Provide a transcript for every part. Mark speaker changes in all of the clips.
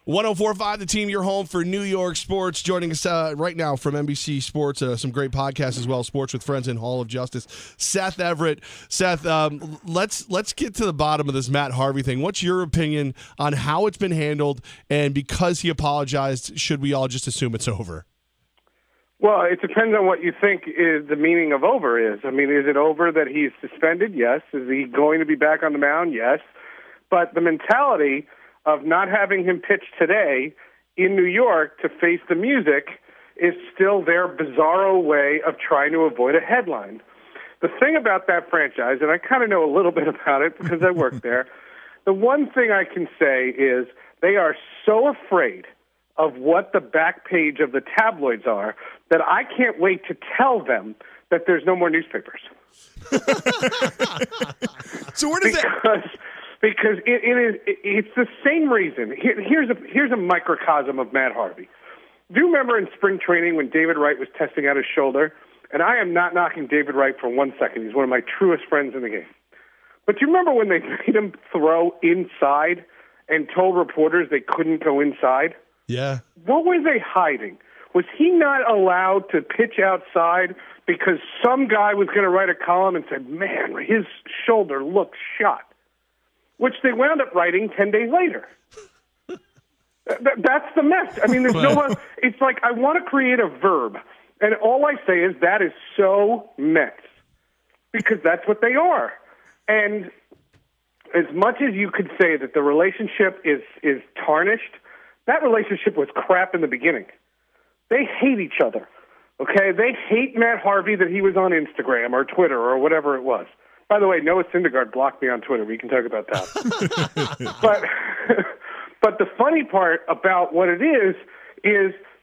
Speaker 1: 1045 The Team, your home for New York sports. Joining us right now from NBC Sports, some great podcasts as well, Sports with Friends and Hall of Justice, Seth Everett. Seth, let's get to the bottom of this Matt Harvey thing. What's your opinion on how it's been handled? And because he apologized, should we all just assume it's over?
Speaker 2: Well, it depends on what you think is the meaning of over is. I mean, is it over that he's suspended? Yes. Is he going to be back on the mound? Yes. But the mentality of not having him pitch today in New York to face the music is still their bizarro way of trying to avoid a headline. The thing about that franchise, and I kind of know a little bit about it because I work there, the one thing I can say is they are so afraid of what the back page of the tabloids are that I can't wait to tell them that there's no more newspapers.
Speaker 1: So where does that...
Speaker 2: Because it's the same reason. Here's a microcosm of Matt Harvey. Do you remember in spring training when David Wright was testing out his shoulder? And I am not knocking David Wright for 1 second. He's one of my truest friends in the game. But do you remember when they made him throw inside and told reporters they couldn't go inside?
Speaker 1: Yeah.
Speaker 2: What were they hiding? Was he not allowed to pitch outside because some guy was going to write a column and said, man, his shoulder looks shot? Which they wound up writing 10 days later. That's the mess. I mean, there's no one. It's like I want to create a verb, and all I say is that is so Mets, because that's what they are. And as much as you could say that the relationship is tarnished, that relationship was crap in the beginning. They hate each other, okay? They hate Matt Harvey that he was on Instagram or Twitter or whatever it was. By the way, Noah Syndergaard blocked me on Twitter. We can talk about that. But the funny part about what it is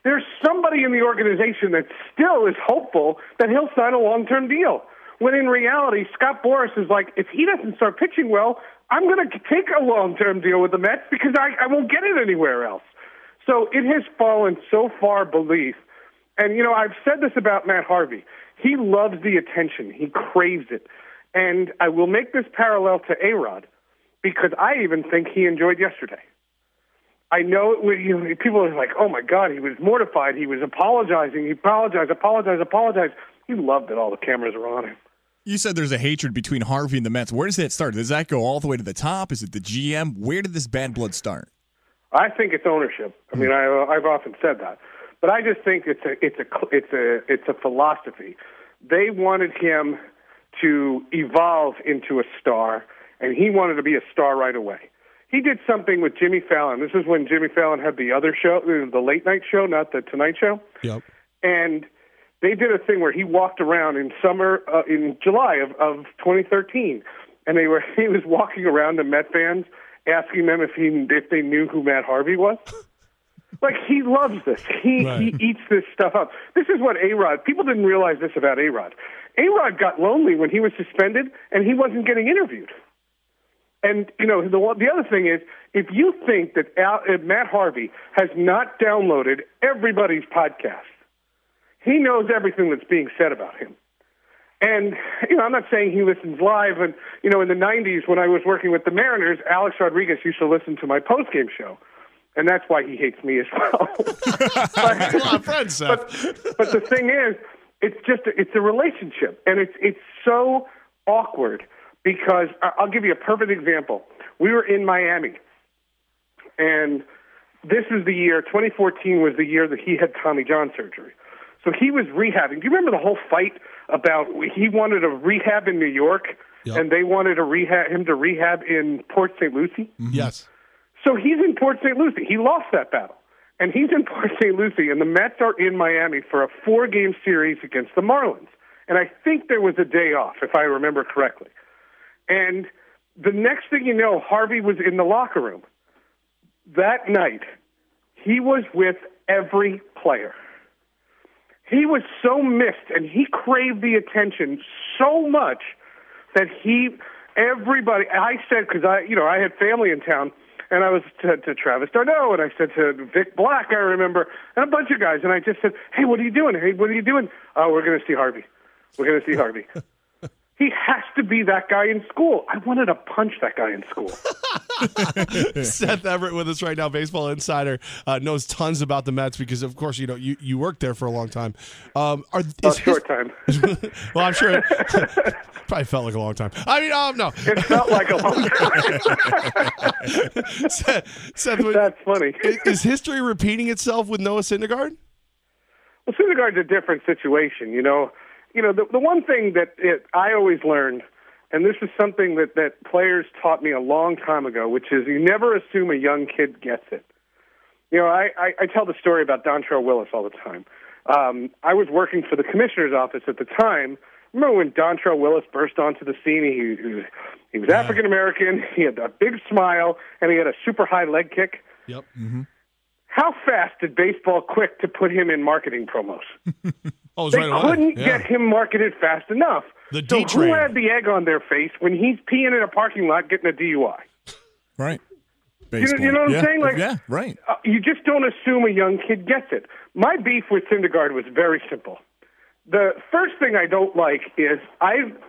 Speaker 2: there's somebody in the organization that still is hopeful that he'll sign a long-term deal. When in reality, Scott Boras is like, if he doesn't start pitching well, I'm going to take a long-term deal with the Mets because I won't get it anywhere else. So it has fallen so far beneath. And, I've said this about Matt Harvey. He loves the attention. He craves it. And I will make this parallel to A-Rod because I even think he enjoyed yesterday. I know people are like, oh, my God, he was mortified. He was apologizing. He apologized. He loved that all the cameras were on him.
Speaker 3: You said there's a hatred between Harvey and the Mets. Where does that start? Does that go all the way to the top? Is it the GM? Where did this bad blood start?
Speaker 2: I think it's ownership. I mean, I've often said that. But I just think it's a philosophy. They wanted him to evolve into a star, and he wanted to be a star right away. He did something with Jimmy Fallon. This is when Jimmy Fallon had the other show, the late night show, not the Tonight Show.
Speaker 1: Yep.
Speaker 2: And they did a thing where he walked around in July of 2013, and he was walking around to Met fans asking them if they knew who Matt Harvey was. Like, he loves this. He eats this stuff up. This is what A-Rod, people didn't realize this about A-Rod. A-Rod got lonely when he was suspended, and he wasn't getting interviewed. And, the other thing is, if you think that Matt Harvey has not downloaded everybody's podcast, he knows everything that's being said about him. And, I'm not saying he listens live. And, in the 90s when I was working with the Mariners, Alex Rodriguez used to listen to my postgame show. And that's why he hates me as well. But the thing is, it's a relationship. And it's so awkward because I'll give you a perfect example. We were in Miami. And this is the year, 2014 was the year that he had Tommy John surgery. So he was rehabbing. Do you remember the whole fight about he wanted a rehab in New York, yep, and they wanted him to rehab in Port St. Lucie?
Speaker 1: Mm-hmm. Yes.
Speaker 2: So he's in Port St. Lucie. He lost that battle. And he's in Port St. Lucie, and the Mets are in Miami for a 4-game series against the Marlins. And I think there was a day off, if I remember correctly. And the next thing you know, Harvey was in the locker room. That night, he was with every player. He was so missed, and he craved the attention so much that everybody, I said, because I had family in town, and I was to Travis Darno, and I said to Vic Black, I remember, and a bunch of guys, and I just said, hey, what are you doing? Hey, what are you doing? Oh, we're going to see Harvey. We're going to see Harvey. He has to be that guy in school. I wanted to punch that guy in school.
Speaker 1: Seth Everett with us right now, baseball insider, knows tons about the Mets because, of course, you worked there for a long time.
Speaker 2: Short time.
Speaker 1: Well, I'm sure it probably felt like a long time. I mean, no.
Speaker 2: It felt like a long time.
Speaker 1: Seth,
Speaker 2: That's funny.
Speaker 1: Is history repeating itself with Noah Syndergaard?
Speaker 2: Well, Syndergaard's a different situation. The one thing that I always learned, and this is something that players taught me a long time ago, which is you never assume a young kid gets it. I tell the story about Dontrelle Willis all the time. I was working for the commissioner's office at the time. Remember when Dontrelle Willis burst onto the scene? He was African American. He had a big smile, and he had a super high leg kick.
Speaker 1: Yep.
Speaker 3: Mm-hmm.
Speaker 2: How fast did baseball quit to put him in marketing promos? They couldn't get him marketed fast enough.
Speaker 1: The D
Speaker 2: train. Who had the egg on their face when he's peeing in a parking lot getting a DUI?
Speaker 3: Right.
Speaker 2: You know what I'm saying?
Speaker 3: Yeah, right.
Speaker 2: You just don't assume a young kid gets it. My beef with Syndergaard was very simple. The first thing I don't like is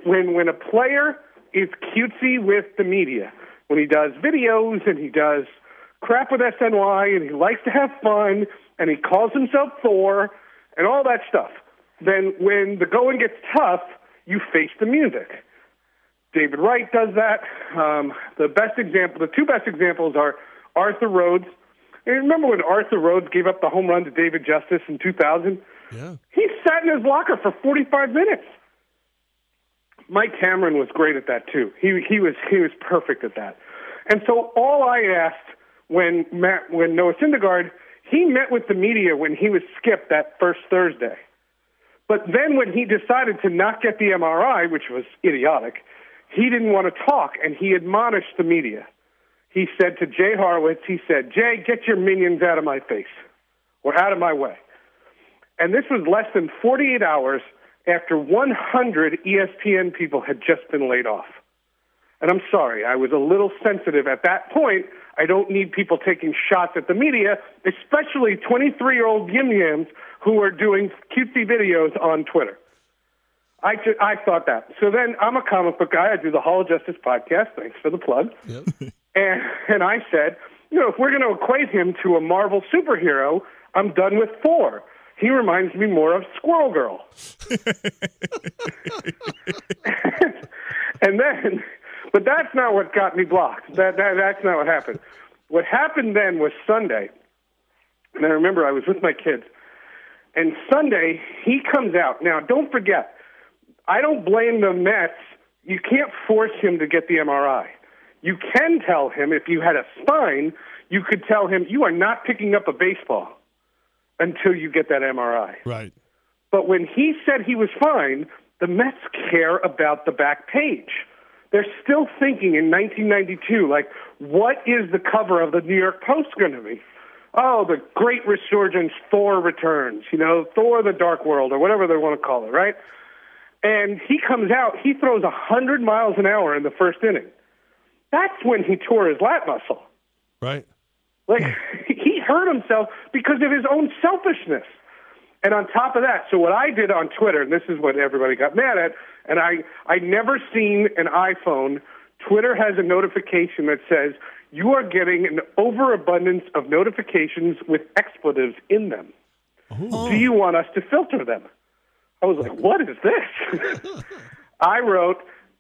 Speaker 2: when a player is cutesy with the media, when he does videos and he does crap with SNY and he likes to have fun and he calls himself Thor and all that stuff, then when the going gets tough, you face the music. David Wright does that. The two best examples are Arthur Rhodes. And remember when Arthur Rhodes gave up the home run to David Justice in 2000?
Speaker 1: Yeah.
Speaker 2: He sat in his locker for 45 minutes. Mike Cameron was great at that too. He was perfect at that. And so all I asked when Noah Syndergaard, he met with the media when he was skipped that first Thursday. But then when he decided to not get the MRI, which was idiotic, he didn't want to talk, and he admonished the media. He said to Jay Horowitz, Jay, get your minions out of my face or out of my way. And this was less than 48 hours after 100 ESPN people had just been laid off. And I'm sorry, I was a little sensitive at that point. I don't need people taking shots at the media, especially 23-year-old yim-yams who are doing cutesy videos on Twitter. I thought that. So then I'm a comic book guy. I do the Hall of Justice podcast. Thanks for the plug.
Speaker 1: Yep.
Speaker 2: And I said, if we're going to equate him to a Marvel superhero, I'm done with Thor. He reminds me more of Squirrel Girl. But that's not what got me blocked. That's not what happened. What happened then was Sunday, and I remember I was with my kids, and Sunday he comes out. Now, don't forget, I don't blame the Mets. You can't force him to get the MRI. You can tell him if you had a spine, you could tell him you are not picking up a baseball until you get that MRI.
Speaker 1: Right.
Speaker 2: But when he said he was fine, the Mets care about the back page. They're still thinking in 1992, like, what is the cover of the New York Post going to be? Oh, the great resurgence, Thor returns, Thor the Dark World, or whatever they want to call it, right? And he comes out, he throws 100 miles an hour in the first inning. That's when he tore his lat muscle.
Speaker 1: Right.
Speaker 2: Like, he hurt himself because of his own selfishness. And on top of that, so what I did on Twitter, and this is what everybody got mad at, and I never seen an iPhone. Twitter has a notification that says, you are getting an overabundance of notifications with expletives in them. Oh. Do you want us to filter them? I was like, what is this? I wrote,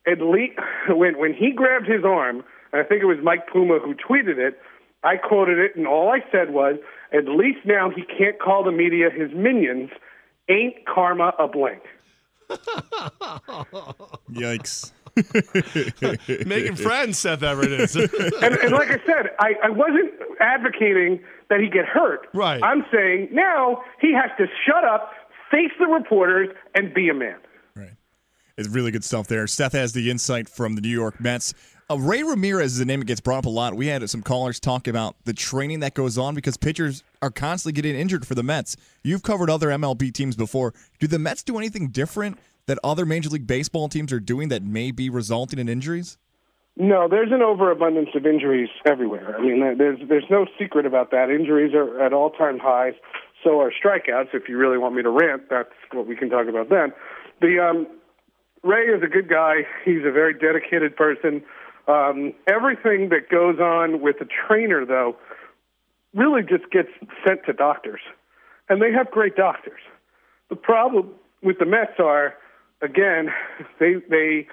Speaker 2: at least when he grabbed his arm, and I think it was Mike Puma who tweeted it, I quoted it, and all I said was, at least now he can't call the media his minions. Ain't karma a blank?
Speaker 3: Yikes.
Speaker 1: Making friends, Seth Everett is.
Speaker 2: and like I said, I wasn't advocating that he get hurt.
Speaker 1: Right.
Speaker 2: I'm saying now he has to shut up, face the reporters, and be a man.
Speaker 3: Right. It's really good stuff there. Seth has the insight from the New York Mets. Ray Ramirez is a name that gets brought up a lot. We had some callers talk about the training that goes on because pitchers are constantly getting injured for the Mets. You've covered other MLB teams before. Do the Mets do anything different that other Major League Baseball teams are doing that may be resulting in injuries?
Speaker 2: No, there's an overabundance of injuries everywhere. I mean, there's no secret about that. Injuries are at all-time highs. So are strikeouts. If you really want me to rant, that's what we can talk about then. Ray is a good guy. He's a very dedicated person. Everything that goes on with the trainer, though, really just gets sent to doctors. And they have great doctors. The problem with the Mets are, again, they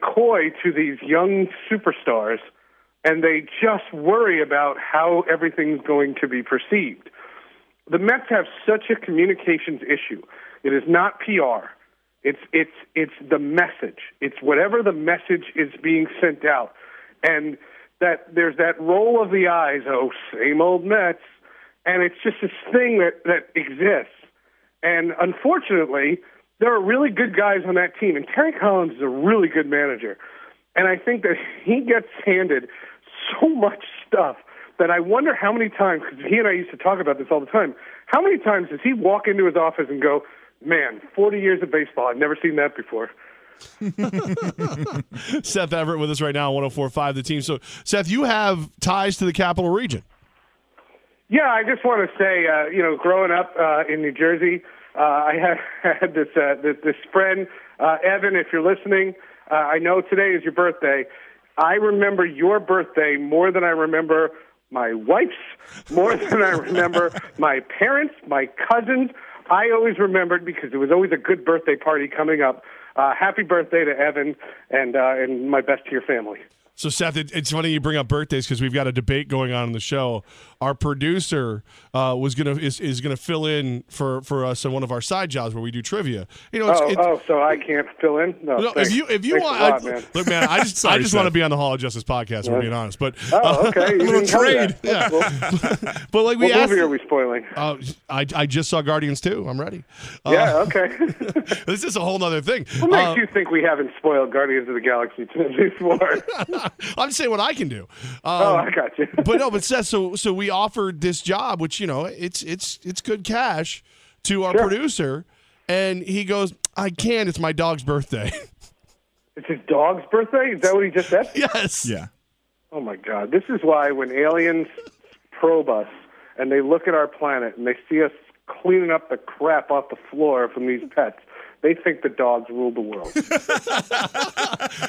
Speaker 2: coy to these young superstars, and they just worry about how everything's going to be perceived. The Mets have such a communications issue. It is not PR. It's the message. It's whatever the message is being sent out. And that there's that roll of the eyes, oh, same old Mets, and it's just this thing that exists. And unfortunately, there are really good guys on that team, and Terry Collins is a really good manager. And I think that he gets handed so much stuff that I wonder how many times, because he and I used to talk about this all the time, how many times does he walk into his office and go, man, 40 years of baseball, I've never seen that before.
Speaker 1: Seth Everett with us right now on 104.5 The Team. So, Seth, you have ties to the Capital Region.
Speaker 2: Yeah, I just want to say, growing up in New Jersey, I had this friend, Evan, if you're listening, I know today is your birthday. I remember your birthday more than I remember my wife's, more than I remember my parents, my cousins. I always remembered because it was always a good birthday party coming up. Happy birthday to Evan, and my best to your family.
Speaker 1: So, Seth, it's funny you bring up birthdays because we've got a debate going on the show. Our producer is gonna fill in for us on one of our side jobs where we do trivia.
Speaker 2: So I can't fill in? No,
Speaker 1: if you want,
Speaker 2: man.
Speaker 1: Look, man, I just want to be on the Hall of Justice podcast. We're being honest, but
Speaker 2: okay,
Speaker 3: a little trade.
Speaker 1: Yeah. But like we
Speaker 2: what
Speaker 1: asked,
Speaker 2: movie are we spoiling?
Speaker 1: I just saw Guardians 2. I'm ready.
Speaker 2: Yeah, okay.
Speaker 1: This is a whole other thing.
Speaker 2: What makes you think we haven't spoiled Guardians of the Galaxy before?
Speaker 1: I'm saying what I can do.
Speaker 2: I got you.
Speaker 1: but Seth, so we offered this job, which it's good cash, to our producer, and he goes, "I can't. It's my dog's birthday."
Speaker 2: It's his dog's birthday? Is that what he just said?
Speaker 1: Yes.
Speaker 3: Yeah.
Speaker 2: Oh my God! This is why when aliens probe us and they look at our planet and they see us cleaning up the crap off the floor from these pets, they think the dogs rule the world.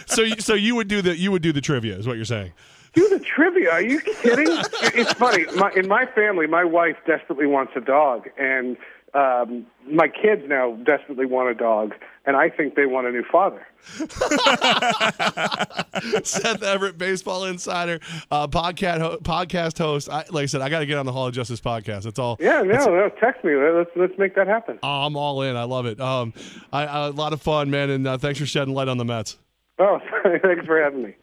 Speaker 1: So you would do the trivia, is what you're saying?
Speaker 2: Do the trivia? Are you kidding? It's funny. In my family, my wife desperately wants a dog, and my kids now desperately want a dog, and I think they want a new father.
Speaker 1: Seth Everett, baseball insider, podcast host. Like I said, I got to get on the Hall of Justice podcast. That's all.
Speaker 2: Yeah, no, text me. Let's make that happen.
Speaker 1: I'm all in. I love it. A lot of fun, man, and thanks for shedding light on the Mets.
Speaker 2: Oh, thanks for having me.